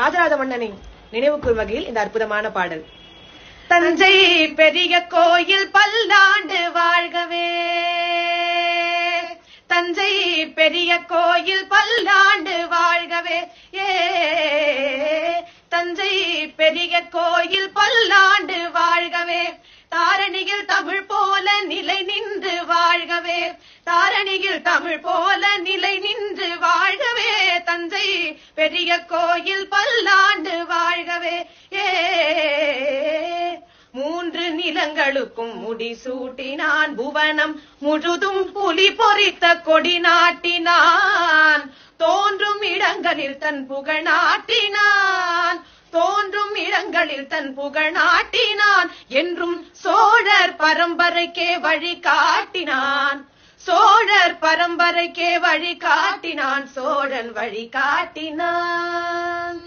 ராஜராஜ மன்னனை நினைவுக்கூர் வகையில் இந்த அற்புதமான பாடல். தஞ்சை பெரிய கோயில் பல்லாண்டு வாழ்கவே, தஞ்சை பெரிய கோயில் பல்லாண்டு வாழ்கவே, தஞ்சை பெரிய கோயில் பல்லாண்டு வாழ்கவே, தாரணியில் தமிழ் போல நிலை நின்று வாழ்கவே, தாரணியில் தமிழ் போல நிலை நின்று வாழ்கவே, தஞ்சை பெரிய கோயில் பல்லாண்டு வாழ்கவே. மூன்று நிலங்களுக்கும் முடிசூட்டினான், புவனம் முழுதும் புலி பொறித்த கொடி நாட்டினான், தோன்றும் இடங்களில் தன் புகழ் நாட்டினான், தோன்றும் இடங்களில் தன் புகழ் நாட்டினான், என்றும் சோழர் பரம்பரைக்கே வழி காட்டினான், சோழர் பரம்பரைக்கே வழி காட்டினான், சோழன் வழி காட்டினான்.